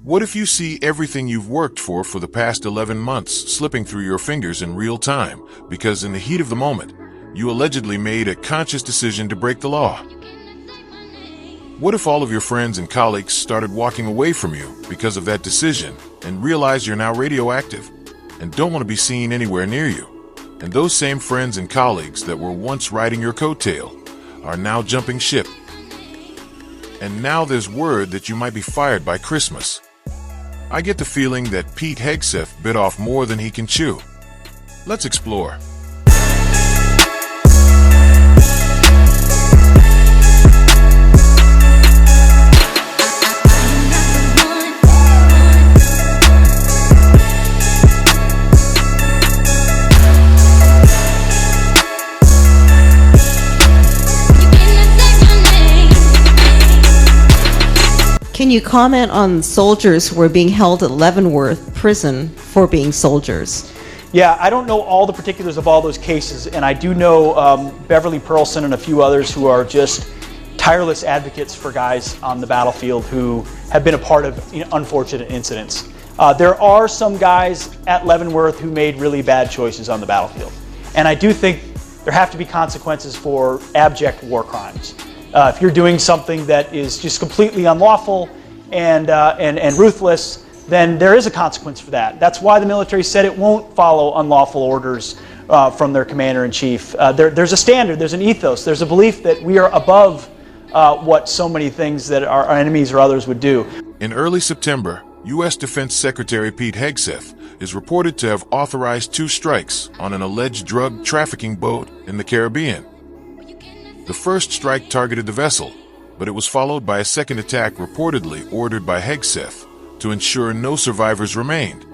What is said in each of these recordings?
What if you see everything you've worked for the past 11 months slipping through your fingers in real time because in the heat of the moment, you allegedly made a conscious decision to break the law? What if all of your friends and colleagues started walking away from you because of that decision and realize you're now radioactive and don't want to be seen anywhere near you? And those same friends and colleagues that were once riding your coattail are now jumping ship. And now there's word that you might be fired by Christmas. I get the feeling that Pete Hegseth bit off more than he can chew. Let's explore. Can you comment on soldiers who are being held at Leavenworth prison for being soldiers? Yeah, I don't know all the particulars of all those cases, and I do know Beverly Pearlson and a few others who are just tireless advocates for guys on the battlefield who have been a part of unfortunate incidents. There are some guys at Leavenworth who made really bad choices on the battlefield, and I do think there have to be consequences for abject war crimes. If you're doing something that is just completely unlawful and ruthless, then there is a consequence for that. That's why the military said it won't follow unlawful orders from their commander-in-chief. There's a standard, there's an ethos, there's a belief that we are above what so many things that our enemies or others would do. In early September, U.S. Defense Secretary Pete Hegseth is reported to have authorized 2 strikes on an alleged drug trafficking boat in the Caribbean. The first strike targeted the vessel, but it was followed by a second attack reportedly ordered by Hegseth to ensure no survivors remained.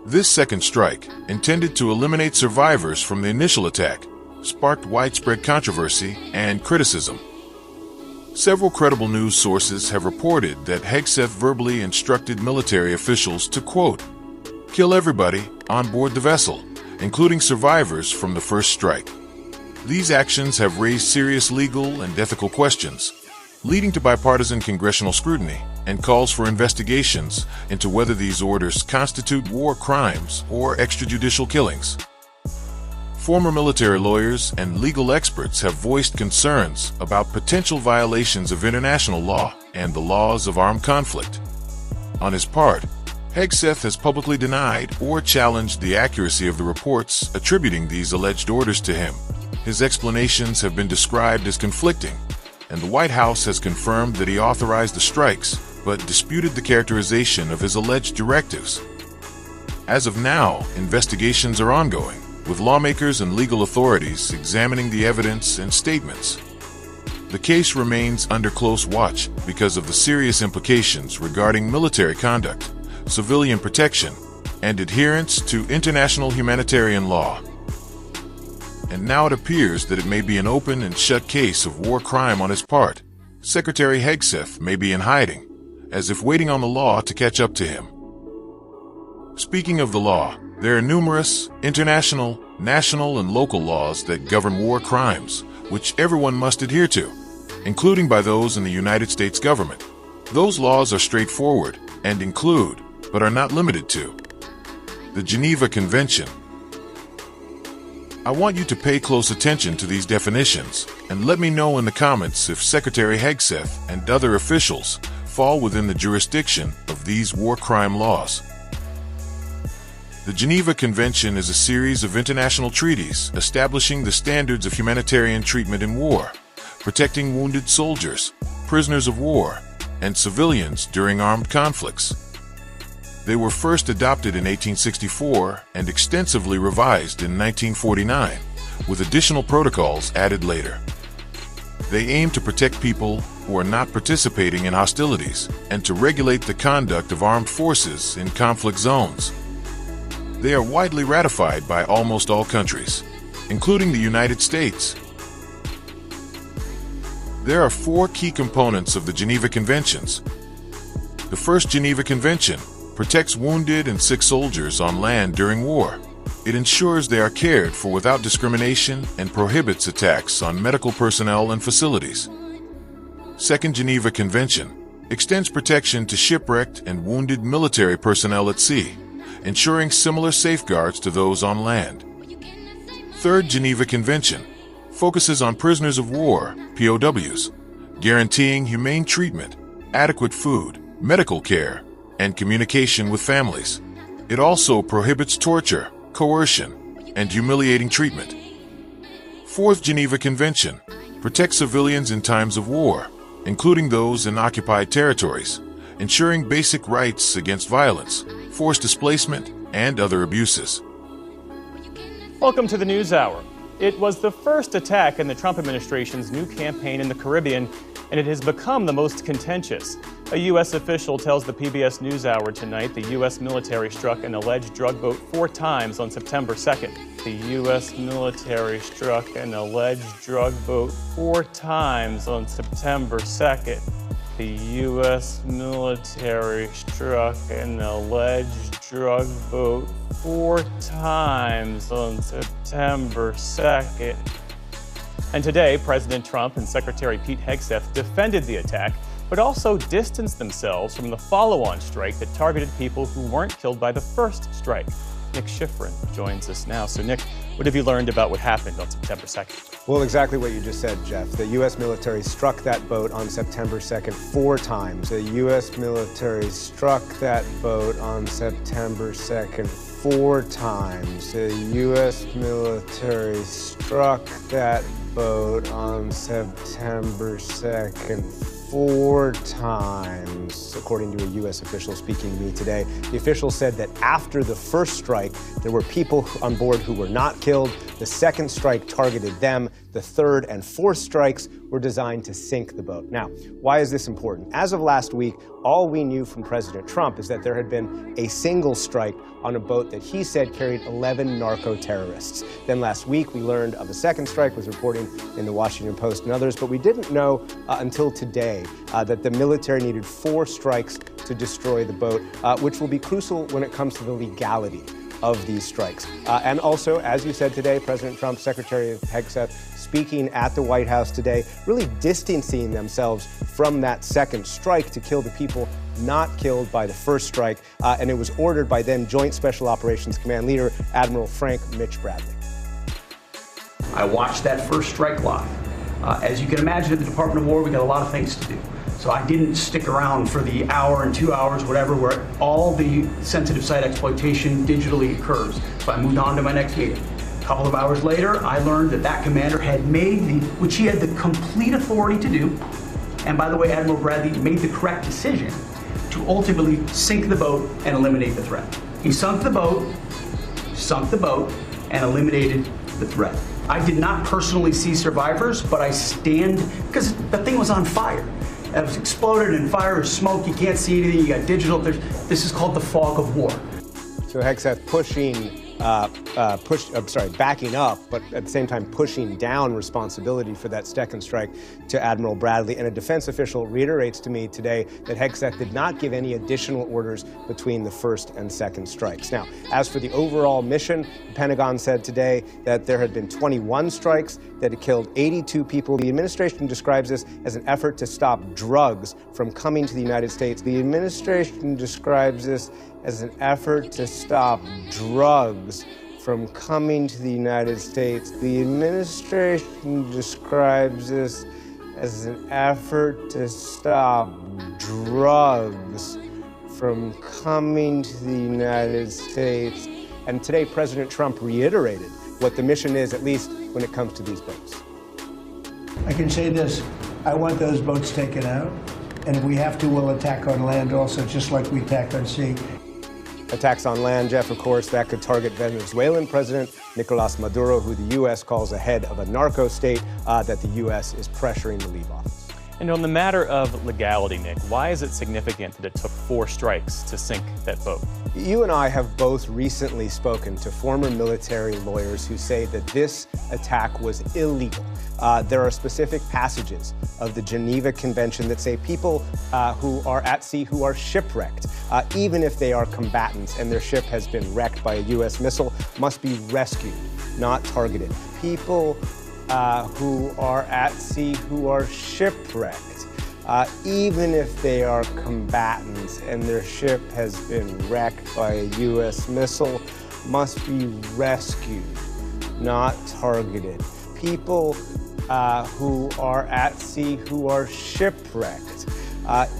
This second strike, intended to eliminate survivors from the initial attack, sparked widespread controversy and criticism. Several credible news sources have reported that Hegseth verbally instructed military officials to, quote, kill everybody on board the vessel, including survivors from the first strike. These actions have raised serious legal and ethical questions, leading to bipartisan congressional scrutiny and calls for investigations into whether these orders constitute war crimes or extrajudicial killings. Former military lawyers and legal experts have voiced concerns about potential violations of international law and the laws of armed conflict. On his part, Hegseth has publicly denied or challenged the accuracy of the reports attributing these alleged orders to him. His explanations have been described as conflicting, and the White House has confirmed that he authorized the strikes, but disputed the characterization of his alleged directives. As of now, investigations are ongoing, with lawmakers and legal authorities examining the evidence and statements. The case remains under close watch because of the serious implications regarding military conduct, civilian protection, and adherence to international humanitarian law. And now it appears that it may be an open and shut case of war crime on his part. Secretary Hegseth may be in hiding, as if waiting on the law to catch up to him. Speaking of the law, there are numerous international, national, and local laws that govern war crimes, which everyone must adhere to, including by those in the United States government. Those laws are straightforward and include, but are not limited to, the Geneva Convention. I want you to pay close attention to these definitions and let me know in the comments if Secretary Hegseth and other officials fall within the jurisdiction of these war crime laws. The Geneva Convention is a series of international treaties establishing the standards of humanitarian treatment in war, protecting wounded soldiers, prisoners of war, and civilians during armed conflicts. They were first adopted in 1864 and extensively revised in 1949, with additional protocols added later. They aim to protect people who are not participating in hostilities and to regulate the conduct of armed forces in conflict zones. They are widely ratified by almost all countries, including the United States. There are 4 key components of the Geneva Conventions. The first Geneva Convention protects wounded and sick soldiers on land during war. It ensures they are cared for without discrimination and prohibits attacks on medical personnel and facilities. Second Geneva Convention extends protection to shipwrecked and wounded military personnel at sea, ensuring similar safeguards to those on land. Third Geneva Convention focuses on prisoners of war, POWs, guaranteeing humane treatment, adequate food, medical care, and communication with families. It also prohibits torture, coercion, and humiliating treatment. Fourth Geneva Convention protects civilians in times of war, including those in occupied territories, ensuring basic rights against violence, forced displacement, and other abuses. Welcome to the News Hour. It was the first attack in the Trump administration's new campaign in the Caribbean, and it has become the most contentious. A U.S. official tells the PBS NewsHour tonight the U.S. military struck an alleged drug boat 4 times on September 2nd. The U.S. military struck an alleged drug boat 4 times on September 2nd. The U.S. military struck an alleged drug boat 4 times on September 2nd. And today, President Trump and Secretary Pete Hegseth defended the attack, but also distanced themselves from the follow-on strike that targeted people who weren't killed by the first strike. Nick Schifrin joins us now. So, Nick, what have you learned about what happened on September 2nd? Well, exactly what you just said, Jeff. The U.S. military struck that boat on September 2nd 4 times. The U.S. military struck that boat on September 2nd 4 times. The U.S. military struck that boat on September 2nd 4 times, according to a U.S. official speaking to me today. The official said that after the first strike, there were people on board who were not killed. The second strike targeted them. The third and fourth strikes were designed to sink the boat. Now, why is this important? As of last week, all we knew from President Trump is that there had been a single strike on a boat that he said carried 11 narco-terrorists. Then last week, we learned of a second strike, was reporting in the Washington Post and others, but we didn't know until today that the military needed 4 strikes to destroy the boat, which will be crucial when it comes to the legality of these strikes. And also, as you said today, President Trump, Secretary Hegseth, speaking at the White House today, really distancing themselves from that second strike to kill the people not killed by the first strike. And it was ordered by then Joint Special Operations Command Leader, Admiral Frank Mitch Bradley. I watched that first strike live. As you can imagine, at the Department of War, we got a lot of things to do. So I didn't stick around for the hour and 2 hours, whatever, where all the sensitive site exploitation digitally occurs. So I moved on to my next meeting. A couple of hours later, I learned that that commander had made which he had the complete authority to do, and by the way, Admiral Bradley made the correct decision to ultimately sink the boat and eliminate the threat. He sunk the boat, and eliminated the threat. I did not personally see survivors, but I stand, because the thing was on fire. It was exploded and fire or smoke. You can't see anything. You got digital. This is called the fog of war. So Hegseth backing up, but at the same time pushing down responsibility for that second strike to Admiral Bradley. And a defense official reiterates to me today that Hegseth did not give any additional orders between the first and second strikes. Now, as for the overall mission, the Pentagon said today that there had been 21 strikes, that it killed 82 people. The administration describes this as an effort to stop drugs from coming to the United States. The administration describes this as an effort to stop drugs from coming to the United States. The administration describes this as an effort to stop drugs from coming to the United States. And today, President Trump reiterated what the mission is, at least when it comes to these boats. I can say this, I want those boats taken out, and if we have to, we'll attack on land also, just like we attack on sea. Attacks on land, Jeff, of course, that could target Venezuelan President Nicolas Maduro, who the U.S. calls a head of a narco state that the U.S. is pressuring to leave office. And on the matter of legality, Nick, why is it significant that it took 4 strikes to sink that boat? You and I have both recently spoken to former military lawyers who say that this attack was illegal. There are specific passages of the Geneva Convention that say people who are at sea who are shipwrecked, even if they are combatants and their ship has been wrecked by a U.S. missile, must be rescued, not targeted. People who are at sea who are shipwrecked even if they are combatants and their ship has been wrecked by a U.S. missile, must be rescued, not targeted. People who are at sea who are shipwrecked,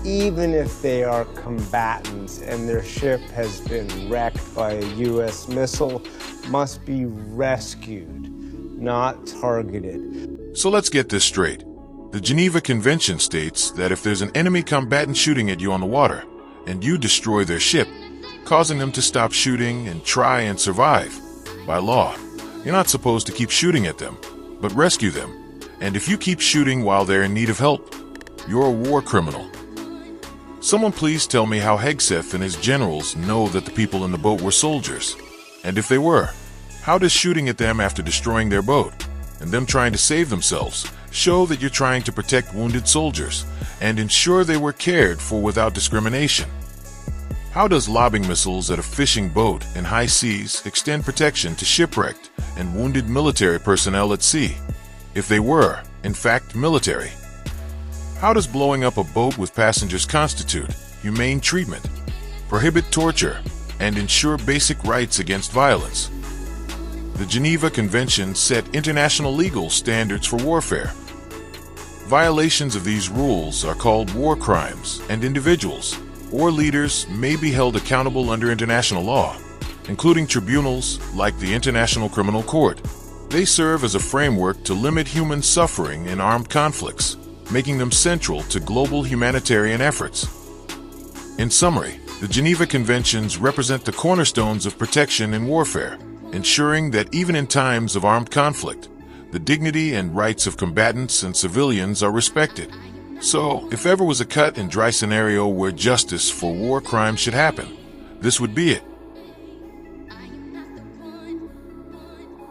even if they are combatants and their ship has been wrecked by a U.S. missile, must be rescued, not targeted. So let's get this straight. The Geneva Convention states that if there's an enemy combatant shooting at you on the water, and you destroy their ship, causing them to stop shooting and try and survive, by law, you're not supposed to keep shooting at them, but rescue them. And if you keep shooting while they're in need of help, you're a war criminal. Someone please tell me how Hegseth and his generals know that the people in the boat were soldiers. And if they were, how does shooting at them after destroying their boat, and them trying to save themselves, show that you're trying to protect wounded soldiers and ensure they were cared for without discrimination? How does lobbing missiles at a fishing boat in high seas extend protection to shipwrecked and wounded military personnel at sea, if they were, in fact, military? How does blowing up a boat with passengers constitute humane treatment, prohibit torture, and ensure basic rights against violence? The Geneva Convention set international legal standards for warfare. Violations of these rules are called war crimes, and individuals or leaders may be held accountable under international law, including tribunals like the International Criminal Court. They serve as a framework to limit human suffering in armed conflicts, making them central to global humanitarian efforts. In summary, the Geneva Conventions represent the cornerstones of protection in warfare, ensuring that even in times of armed conflict, the dignity and rights of combatants and civilians are respected. So, if ever was a cut and dry scenario where justice for war crimes should happen, this would be it.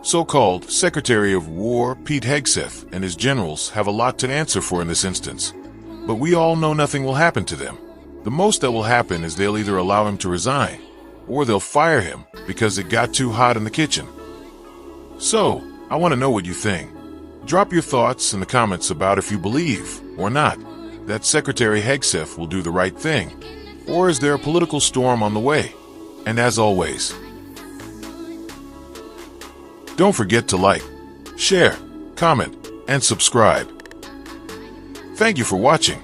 So-called Secretary of War Pete Hegseth and his generals have a lot to answer for in this instance, but we all know nothing will happen to them. The most that will happen is they'll either allow him to resign, or they'll fire him because it got too hot in the kitchen. So, I want to know what you think. Drop your thoughts in the comments about if you believe, or not, that Secretary Hegseth will do the right thing, or is there a political storm on the way? And as always, don't forget to like, share, comment, and subscribe. Thank you for watching.